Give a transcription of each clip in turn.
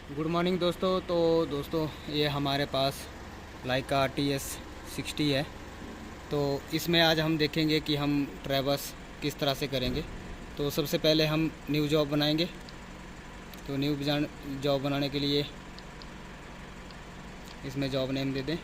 Good morning दोस्तों। तो दोस्तों ये हमारे पास लाइका TS60 है। तो इसमें आज हम देखेंगे कि हम ट्रैवर्स किस तरह से करेंगे। तो सबसे पहले हम न्यू जॉब बनाएंगे। तो न्यू जॉब बनाने के लिए इसमें जॉब नेम दे दें।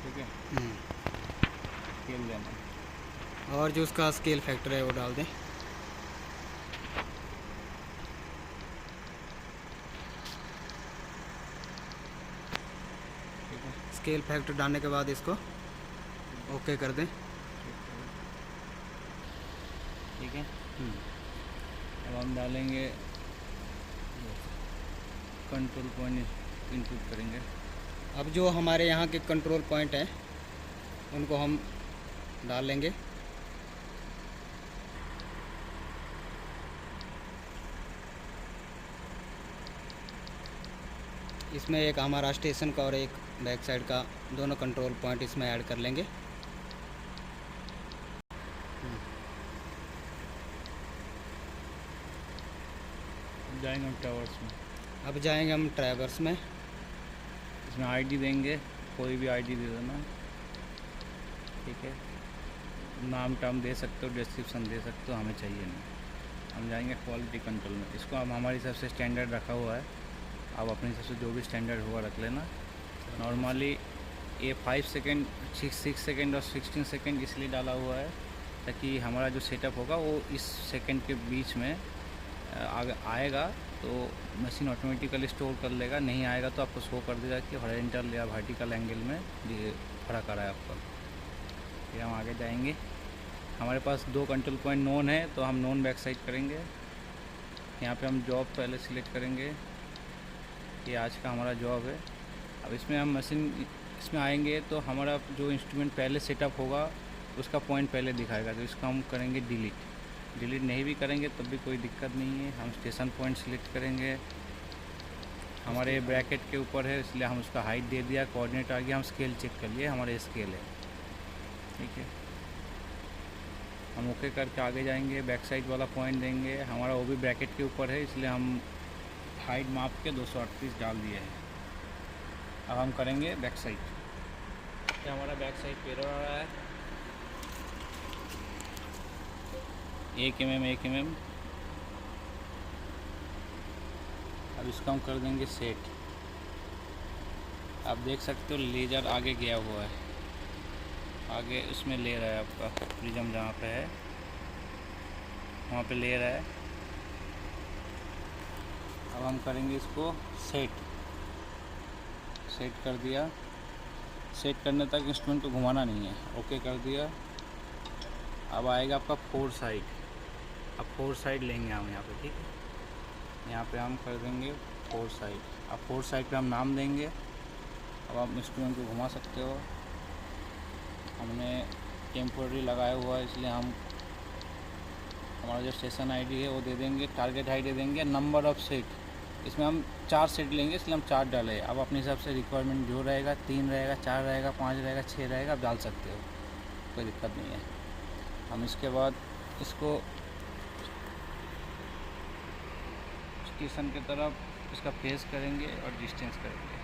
ठीक है, स्केल देना। और जो उसका स्केल फैक्टर है वो डाल दें। ठीक है, स्केल फैक्टर डालने के बाद इसको ओके कर दें। ठीक है। अब हम डालेंगे कंट्रोल पॉइंट इनपुट करेंगे। अब जो हमारे यहाँ के कंट्रोल पॉइंट हैं उनको हम डाल लेंगे। इसमें एक हमारा स्टेशन का और एक बैक साइड का दोनों कंट्रोल पॉइंट इसमें ऐड कर लेंगे। जाएंगे हम टावर्स में। अब जाएंगे हम ट्रैवर्स में। इसमें आईडी देंगे, कोई भी आईडी दे देना। ठीक है, नाम टाम दे सकते हो, डिस्क्रिप्शन दे सकते हो, हमें चाहिए नहीं। हम जाएंगे क्वालिटी कंट्रोल में। इसको हम हमारी हिसाब से स्टैंडर्ड रखा हुआ है, आप अपने हिसाब से जो भी स्टैंडर्ड होगा रख लेना। नॉर्मली ये 5 सेकेंड 6 सेकेंड और 16 सेकेंड इसलिए डाला हुआ है ताकि हमारा जो सेटअप होगा वो इस सेकेंड के बीच में आएगा तो मशीन ऑटोमेटिकली स्टोर कर लेगा। नहीं आएगा तो आपको शो कर देगा कि हॉरिजॉन्टल या वर्टिकल एंगल में फर्क आ रहा है आपका। फिर हम आगे जाएंगे। हमारे पास 2 कंट्रोल पॉइंट नोन है तो हम नोन बैक साइड करेंगे। यहाँ पे हम जॉब पहले सिलेक्ट करेंगे, ये आज का हमारा जॉब है। अब इसमें हम मशीन इसमें आएंगे तो हमारा जो इंस्ट्रूमेंट पहले सेटअप होगा उसका पॉइंट पहले दिखाएगा, तो इसका हम करेंगे डिलीट नहीं भी करेंगे तब भी कोई दिक्कत नहीं है। हम स्टेशन पॉइंट सिलेक्ट करेंगे, हमारे ब्रैकेट के ऊपर है इसलिए हम उसका हाइट दे दिया, कोऑर्डिनेट आ गया। हम स्केल चेक कर लिए, हमारे स्केल है। ठीक है, हम ओके करके आगे जाएंगे। बैक साइड वाला पॉइंट देंगे, हमारा वो भी ब्रैकेट के ऊपर है इसलिए हम हाइट माप के 238 डाल दिए हैं। अब हम करेंगे बैक साइड। हमारा बैक साइड पेड़ रहा है 1 mm। अब इसको हम कर देंगे सेट। आप देख सकते हो लेज़र आगे गया हुआ है, आगे उसमें ले रहा है आपका प्रिज्म, जहाँ पे है वहाँ पे ले रहा है। अब हम करेंगे इसको सेट कर दिया। सेट करने तक इंस्ट्रूमेंट को घुमाना नहीं है, ओके कर दिया। अब आएगा आपका 4 साइड। अब 4 साइड लेंगे हम यहाँ पे। ठीक है, यहाँ पे हम कर देंगे 4 साइड। अब 4 साइड पे हम नाम देंगे। अब आप इंस्ट्रूमेंट को घुमा सकते हो। हमने टेम्पोररी लगाया हुआ है इसलिए हम हमारा जो स्टेशन आईडी है वो दे देंगे, टारगेट हाइट दे देंगे, नंबर ऑफ़ सेट इसमें हम 4 सेट लेंगे इसलिए हम 4 डाले। अब अपने हिसाब से रिक्वायरमेंट जो रहेगा, 3 रहेगा, 4 रहेगा, 5 रहेगा, 6 रहेगा, आप डाल सकते हो, कोई दिक्कत नहीं है। हम इसके बाद इसको स्टेशन की तरफ इसका फेस करेंगे और डिस्टेंस करेंगे।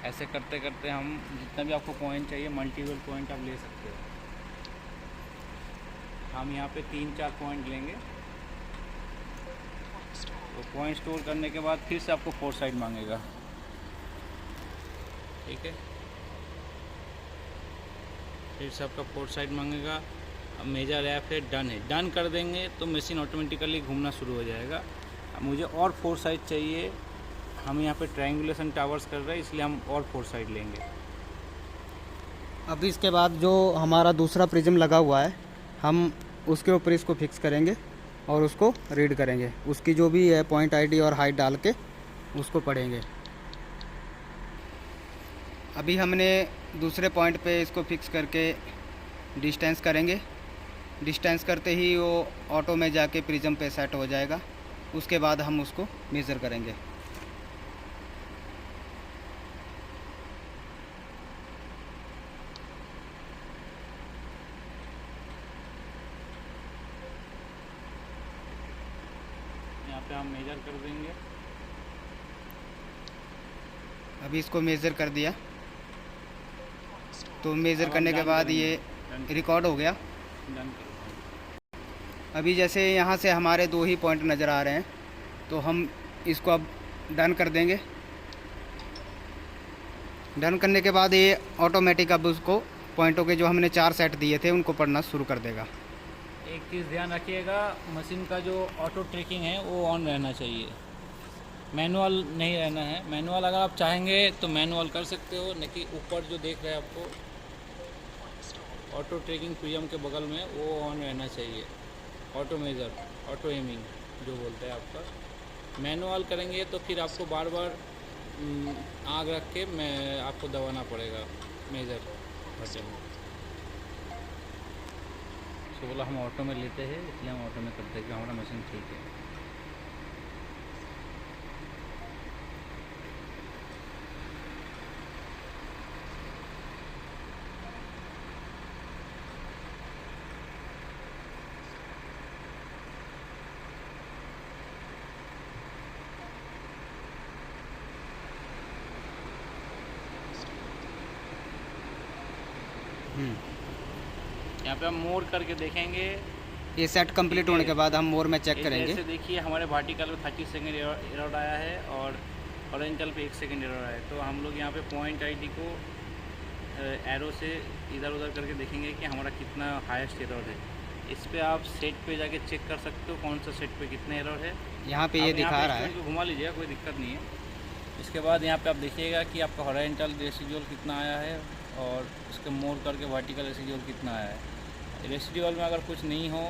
ऐसे करते करते हम जितना भी आपको पॉइंट चाहिए, मल्टीपल पॉइंट आप ले सकते हो। हम यहाँ पे 3-4 पॉइंट लेंगे। तो पॉइंट स्टोर करने के बाद फिर से आपको 4 साइड मांगेगा। ठीक है, फिर से आपका 4 साइड मांगेगा। अब मेजर ऐप है, डन है, डन कर देंगे तो मशीन ऑटोमेटिकली घूमना शुरू हो जाएगा। अब मुझे और 4 साइड चाहिए। हम यहाँ पे ट्रायंगुलेशन टावर्स कर रहे हैं इसलिए हम और 4 साइड लेंगे। अब इसके बाद जो हमारा दूसरा प्रिज्म लगा हुआ है हम उसके ऊपर इसको फिक्स करेंगे और उसको रीड करेंगे। उसकी जो भी है पॉइंट आईडी और हाइट डाल के उसको पढ़ेंगे। अभी हमने दूसरे पॉइंट पे इसको फिक्स करके डिस्टेंस करेंगे। डिस्टेंस करते ही वो ऑटो में जाके प्रिज्म पे सेट हो जाएगा। उसके बाद हम उसको मेज़र करेंगे। यहाँ पे हम मेजर कर देंगे। अभी इसको मेज़र कर दिया, तो मेज़र अब हम करने के डन बाद करेंगे। ये डन रिकॉर्ड हो गया। डन करो। अभी जैसे यहाँ से हमारे 2 ही पॉइंट नज़र आ रहे हैं, तो हम इसको अब डन कर देंगे। डन करने के बाद ये ऑटोमेटिक अब उसको पॉइंटों के जो हमने 4 सेट दिए थे उनको पढ़ना शुरू कर देगा। एक चीज़ ध्यान रखिएगा, मशीन का जो ऑटो ट्रैकिंग है वो ऑन रहना चाहिए, मैनुअल नहीं रहना है। मैनुअल अगर आप चाहेंगे तो मैनुअल कर सकते हो, नहीं कि ऊपर जो देख रहे हैं आपको ऑटो ट्रैकिंग प्रीमियम के बगल में वो ऑन रहना चाहिए। ऑटो मेजर, ऑटो एमिंग जो बोलते हैं आपका। मैनुअल करेंगे तो फिर आपको बार बार आग रख के मैं आपको दबाना पड़ेगा मेजर बटन। तो बोला हम ऑटो में लेते हैं, इसलिए हम ऑटो में करते हैं कि हमारा मशीन ठीक है। यहाँ पे हम मोर करके देखेंगे। ये सेट कंप्लीट होने के बाद हम मोर में चेक करेंगे। जैसे देखिए हमारे वर्टिकल पे 30 सेकंड एरर आया है और हॉरिजॉन्टल पे 1 सेकंड एरर आया है। तो हम लोग यहाँ पे पॉइंट आईडी को एरो से इधर उधर करके देखेंगे कि हमारा कितना हाईएस्ट एरर है। इस पे आप सेट पे जाके चेक कर सकते हो कौन सा सेट पे कितने एरर है। यहाँ पे ये दिखा रहा है। इसको घुमा लीजिएगा, कोई दिक्कत नहीं है। इसके बाद यहाँ पे आप देखिएगा कि आपका हॉरिजॉन्टल रेसिडुअल कितना आया है और उसके मोर करके वर्टिकल रेसिडुअल कितना आया है। रेसिडुअल में अगर कुछ नहीं हो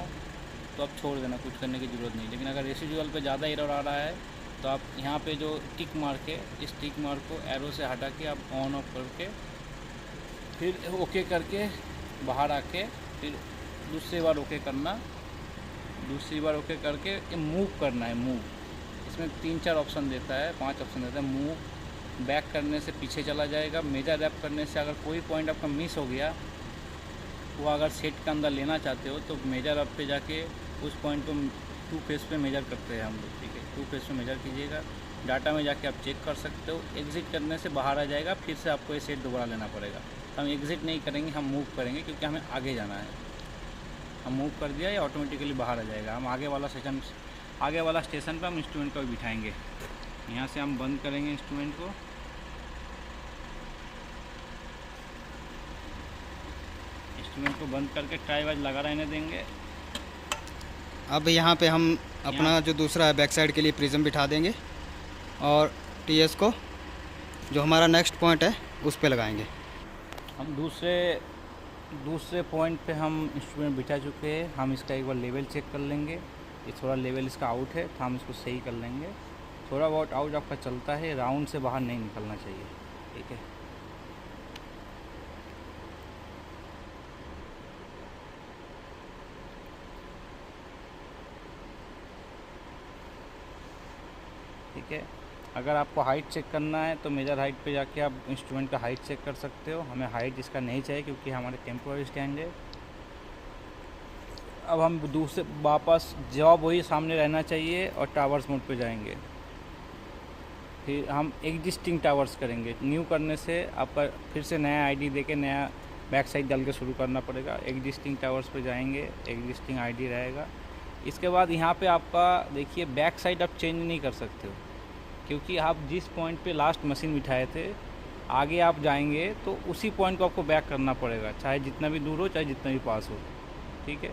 तो आप छोड़ देना, कुछ करने की ज़रूरत नहीं। लेकिन अगर रेसिडुअल पे ज़्यादा एरर आ रहा है तो आप यहाँ पे जो टिक मार्क है, इस टिक मार्क को एरो से हटा के आप ऑन ऑफ करके फिर ओके करके बाहर आके फिर दूसरी बार ओके करना। दूसरी बार ओके करके ये मूव करना है। मूव इसमें 3-4 ऑप्शन देता है, 5 ऑप्शन देता है। मूव बैक करने से पीछे चला जाएगा। मेजर रैप करने से अगर कोई पॉइंट आपका मिस हो गया, वो अगर सेट के अंदर लेना चाहते हो तो मेजर अप पे जाके उस पॉइंट को 2 फेस पे मेजर करते हैं हम लोग, ठीक है। 2 फेस पे मेजर कीजिएगा। डाटा में जाके आप चेक कर सकते हो। एग्ज़िट करने से बाहर आ जाएगा, फिर से आपको ये सेट दोबारा लेना पड़ेगा। तो हम एग्ज़िट नहीं करेंगे, हम मूव करेंगे क्योंकि हमें आगे जाना है। हम मूव कर दिया, ये ऑटोमेटिकली बाहर आ जाएगा। हम आगे वाला स्टेशन पर हम इंस्ट्रूमेंट को बिठाएँगे। यहाँ से हम बंद करेंगे इंस्ट्रूमेंट को। इंस्ट्रूमेंट को बंद करके ट्राई वाइज लगा रहने देंगे। अब यहाँ पे हम अपना जो दूसरा है बैक साइड के लिए प्रिज्म बिठा देंगे और टीएस को जो हमारा नेक्स्ट पॉइंट है उस पे लगाएंगे। हम दूसरे पॉइंट पे हम इंस्ट्रूमेंट बिठा चुके हैं। हम इसका एक बार लेवल चेक कर लेंगे। ये थोड़ा लेवल इसका आउट है तो हम इसको सही कर लेंगे। थोड़ा बहुत आउट आपका चलता है, राउंड से बाहर नहीं निकलना चाहिए, ठीक है। ठीक है। अगर आपको हाइट चेक करना है तो मेजर हाइट पे जाके आप इंस्ट्रूमेंट का हाइट चेक कर सकते हो। हमें हाइट इसका नहीं चाहिए क्योंकि हमारे टेम्पोररी स्टैंड है। अब हम दूसरे वापस जॉब वही सामने रहना चाहिए और टावर्स मोड पे जाएंगे। फिर हम एग्जिस्टिंग टावर्स करेंगे। न्यू करने से आपका फिर से नया आईडी देके नया बैक साइड डाल के शुरू करना पड़ेगा। एग्जिस्टिंग टावर्स पे जाएंगे, एग्जिस्टिंग आईडी रहेगा। इसके बाद यहाँ पे आपका देखिए बैक साइड आप चेंज नहीं कर सकते हो क्योंकि आप जिस पॉइंट पे लास्ट मशीन बिठाए थे आगे आप जाएंगे तो उसी पॉइंट को आपको बैक करना पड़ेगा, चाहे जितना भी दूर हो चाहे जितना भी पास हो, ठीक है।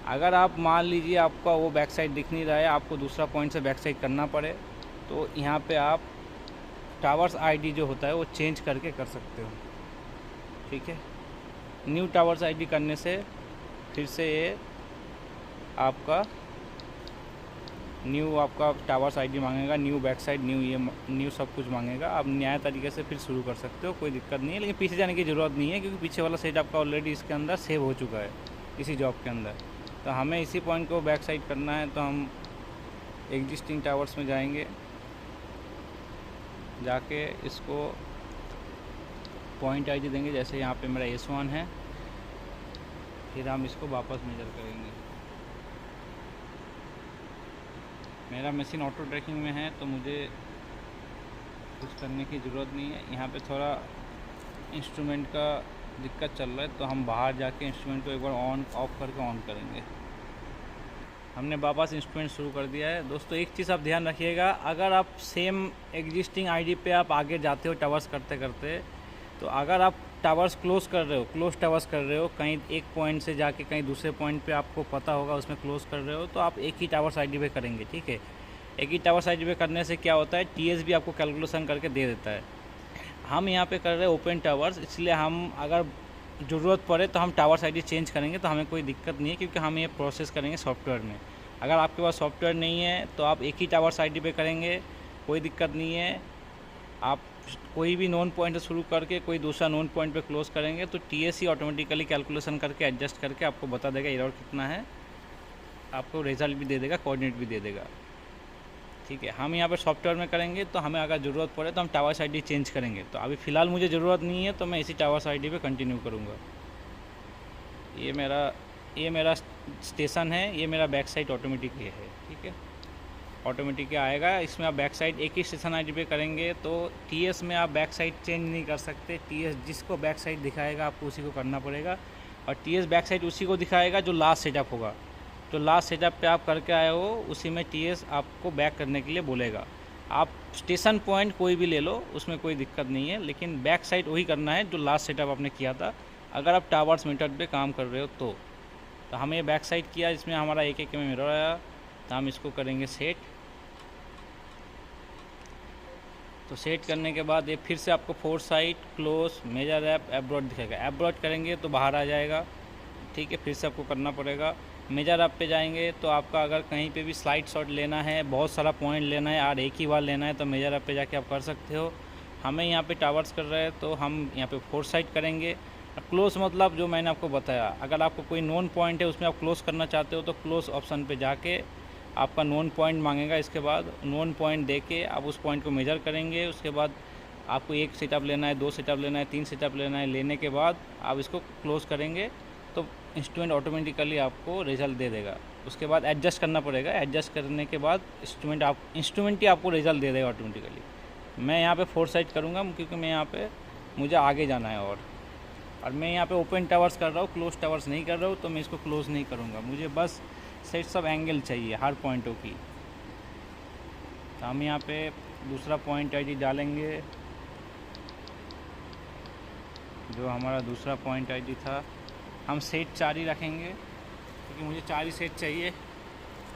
अगर आप मान लीजिए आपका वो बैक साइड दिख नहीं रहा है, आपको दूसरा पॉइंट से बैक साइड करना पड़े तो यहाँ पे आप टावर्स आईडी जो होता है वो चेंज करके कर सकते हो, ठीक है। न्यू टावर्स आईडी करने से फिर से ये आपका टावर्स आईडी मांगेगा, न्यू बैक साइड, न्यू सब कुछ मांगेगा। आप न्याय तरीके से फिर शुरू कर सकते हो, कोई दिक्कत नहीं है। लेकिन पीछे जाने की ज़रूरत नहीं है क्योंकि पीछे वाला साइड आपका ऑलरेडी इसके अंदर सेव हो चुका है इसी जॉब के अंदर। तो हमें इसी पॉइंट को बैक साइड करना है तो हम एग्जिस्टिंग टावर्स में जाएंगे, जाके इसको पॉइंट आईडी देंगे। जैसे यहाँ पे मेरा S1 है, फिर हम इसको वापस मेजर करेंगे। मेरा मशीन ऑटो ट्रैकिंग में है तो मुझे कुछ करने की ज़रूरत नहीं है। यहाँ पे थोड़ा इंस्ट्रूमेंट का दिक्कत चल रहा है, तो हम बाहर जाके इंस्ट्रूमेंट को एक बार ऑन ऑफ करके ऑन करेंगे। हमने वापस इंस्ट्रूमेंट शुरू कर दिया है। दोस्तों एक चीज़ आप ध्यान रखिएगा, अगर आप सेम एग्जिस्टिंग आईडी पे आप आगे जाते हो टावर्स करते करते, तो अगर आप टावर्स क्लोज टावर्स कर रहे हो, कहीं एक पॉइंट से जाके कहीं दूसरे पॉइंट पे आपको पता होगा उसमें क्लोज कर रहे हो, तो आप एक ही टावर्स आईडी पे करेंगे, ठीक है। एक ही टावर्स आईडी पे करने से क्या होता है, टीएस भी आपको कैलकुलेशन करके दे देता है। हम यहाँ पे कर रहे हैं ओपन टावर्स, इसलिए हम अगर ज़रूरत पड़े तो हम टावर्स आईडी चेंज करेंगे, तो हमें कोई दिक्कत नहीं है, क्योंकि हम ये प्रोसेस करेंगे सॉफ्टवेयर में। अगर आपके पास सॉफ्टवेयर नहीं है तो आप एक ही टावर्स आईडी पे करेंगे, कोई दिक्कत नहीं है। आप कोई भी नोन पॉइंट से शुरू करके कोई दूसरा नोन पॉइंट पे क्लोज करेंगे तो टीएस ही ऑटोमेटिकली कैलकुलेशन करके एडजस्ट करके आपको बता देगा एरर कितना है, आपको रिजल्ट भी दे देगा, कोऑर्डिनेट भी दे देगा, ठीक है। हम यहाँ पर सॉफ्टवेयर में करेंगे, तो हमें अगर ज़रूरत पड़े तो हम टावर्स आईडी चेंज करेंगे। तो अभी फ़िलहाल मुझे ज़रूरत नहीं है, तो मैं इसी टावर्स आईडी पे कंटिन्यू करूँगा। ये मेरा स्टेशन है, ये मेरा बैक साइड ऑटोमेटिक है, ठीक है। ऑटोमेटिक आएगा, इसमें आप बैक साइड एक ही स्टेशन आईडी पे करेंगे, तो टीएस में आप बैक साइड चेंज नहीं कर सकते। टीएस जिसको बैक साइड दिखाएगा आपको उसी को करना पड़ेगा, और टीएस बैक साइड उसी को दिखाएगा जो लास्ट सेटअप होगा। जो लास्ट सेटअप पे आप करके आए हो उसी में टीएस आपको बैक करने के लिए बोलेगा। आप स्टेशन पॉइंट कोई भी ले लो, उसमें कोई दिक्कत नहीं है, लेकिन बैक साइड वही करना है जो लास्ट सेटअप आपने किया था, अगर आप टावर्स मीटर पे काम कर रहे हो तो हमें ये बैक साइड किया, इसमें हमारा एक में मिरर आया, तो हम इसको करेंगे सेट। तो सेट करने के बाद ये फिर से आपको four side close major app abroad दिखेगा। एब्रॉड करेंगे तो बाहर आ जाएगा, ठीक है। फिर से आपको करना पड़ेगा। मेजर ऐप पे जाएंगे तो आपका अगर कहीं पे भी स्लाइड शॉट लेना है, बहुत सारा पॉइंट लेना है और एक ही बार लेना है, तो मेजर ऐप पे जाके आप कर सकते हो। हमें यहाँ पे टावर्स कर रहे हैं तो हम यहाँ पे फोर साइड करेंगे। क्लोज मतलब जो मैंने आपको बताया, अगर आपको कोई नोन पॉइंट है उसमें आप क्लोज करना चाहते हो तो क्लोज ऑप्शन पे जाके आपका नोन पॉइंट मांगेगा। इसके बाद नोन पॉइंट देके आप उस पॉइंट को मेजर करेंगे। उसके बाद आपको एक सेटअप लेना है, दो सेटअप लेना है, तीन सेटअप लेना है। लेने के बाद आप इसको क्लोज करेंगे तो इंस्ट्रूमेंट ऑटोमेटिकली आपको रिजल्ट दे देगा। उसके बाद एडजस्ट करना पड़ेगा। एडजस्ट करने के बाद इंस्ट्रूमेंट ही आपको रिजल्ट दे देगा ऑटोमेटिकली। मैं यहाँ पे फोर साइड करूँगा क्योंकि मैं यहाँ पे मुझे आगे जाना है और मैं यहाँ पे ओपन टावर्स कर रहा हूँ, क्लोज टावर्स नहीं कर रहा हूँ, तो मैं इसको क्लोज नहीं करूँगा। मुझे बस सेट्स ऑफ एंगल चाहिए हर पॉइंटों की। तो हम यहाँ पे दूसरा पॉइंट आईडी डालेंगे, जो हमारा दूसरा पॉइंट आईडी था। हम सेट 4 ही रखेंगे क्योंकि मुझे 4 ही सेट चाहिए।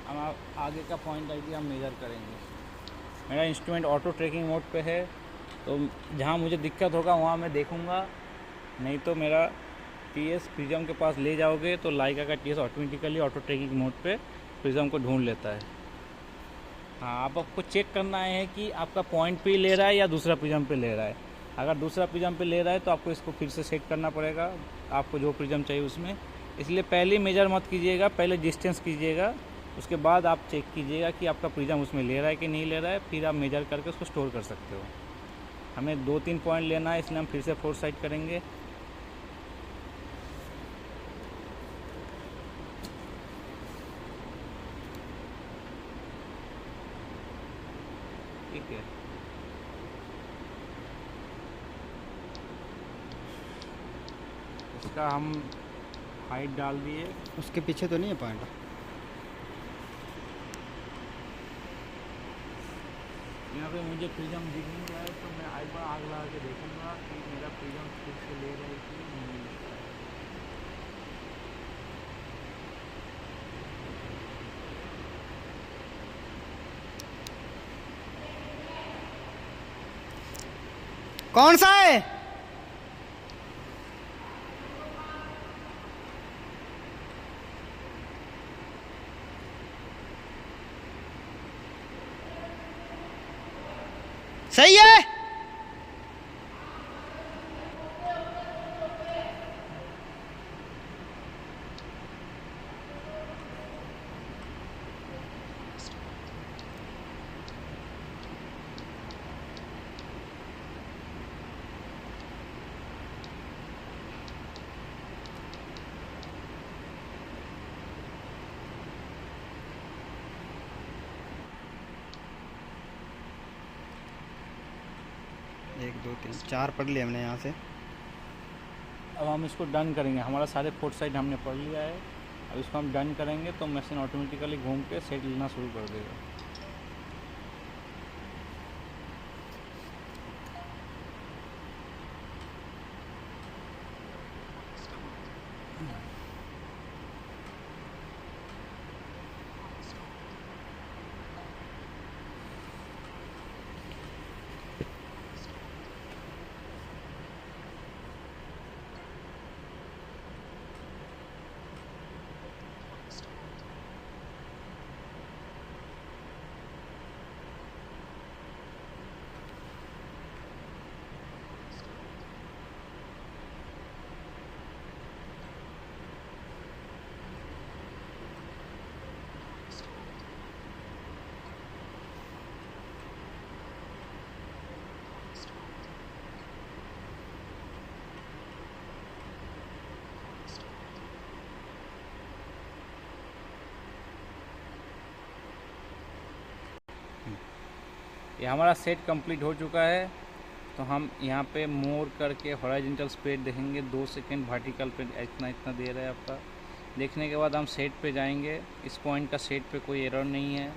हम आगे का पॉइंट आईडी हम मेजर करेंगे। मेरा इंस्ट्रूमेंट ऑटो ट्रैकिंग मोड पे है, तो जहाँ मुझे दिक्कत होगा वहाँ मैं देखूँगा, नहीं तो मेरा टीएस प्रिज्म के पास ले जाओगे तो लाइका का TS automatically auto tracking mode पे प्रिज्म को ढूंढ लेता है। हाँ, अब आपको चेक करना है कि आपका पॉइंट पे ले रहा है या दूसरा प्रिज्म पे ले रहा है। अगर दूसरा प्रिज्म पे ले रहा है तो आपको इसको फिर से सेट करना पड़ेगा, आपको जो प्रिज्म चाहिए उसमें। इसलिए पहले मेजर मत कीजिएगा, पहले डिस्टेंस कीजिएगा, उसके बाद आप चेक कीजिएगा कि आपका प्रिज्म उसमें ले रहा है कि नहीं ले रहा है। फिर आप मेजर करके उसको स्टोर कर सकते हो। हमें 2-3 पॉइंट लेना है, इसलिए हम फिर से फोर साइड करेंगे। ठीक है, इसका हम हाइट डाल दिए। उसके पीछे तो नहीं है पॉइंट? यहाँ पे मुझे प्रिज्म दिख नहीं रहा है, तो मैं एक बार आग लगा के देखूँगा कि मेरा प्रिज्म फिर से ले रहा है कि नहीं। कौन सा है? सही है। 1 2 3 4 पढ़ लिए हमने यहाँ से। अब हम इसको डन करेंगे। हमारा सारे फोर्थ साइड हमने पढ़ लिया है। अब इसको हम डन करेंगे तो मशीन ऑटोमेटिकली घूम के सेट लेना शुरू कर देगा। ये हमारा सेट कंप्लीट हो चुका है। तो हम यहाँ पे मोर करके हॉरिजॉन्टल स्पीड देखेंगे 2 सेकंड, वर्टिकल पे इतना इतना दे रहा है आपका। देखने के बाद हम सेट पे जाएंगे। इस पॉइंट का सेट पे कोई एरर नहीं है।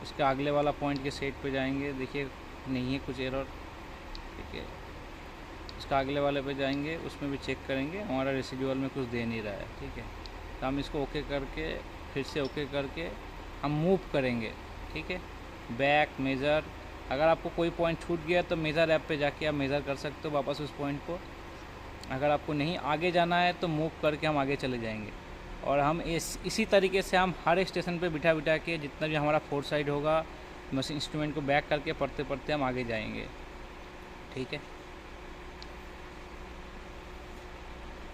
उसके अगले वाला पॉइंट के सेट पे जाएंगे, देखिए नहीं है कुछ एरर, ठीक है। उसका अगले वाले पे जाएंगे, उसमें भी चेक करेंगे, हमारा रेसिडुअल में कुछ दे नहीं रहा है, ठीक है। तो हम इसको ओके करके फिर से ओके करके हम मूव करेंगे, ठीक है। बैक मेज़र, अगर आपको कोई पॉइंट छूट गया तो मेज़र ऐप पे जाके आप मेज़र कर सकते हो वापस उस पॉइंट को। अगर आपको नहीं आगे जाना है तो मूव करके हम आगे चले जाएंगे। और हम इसी तरीके से हम हर एक स्टेशन पे बिठा बिठा के जितना भी हमारा फोर्थ साइड होगा मशीन इंस्ट्रूमेंट को बैक करके पढ़ते पढ़ते हम आगे जाएंगे, ठीक है।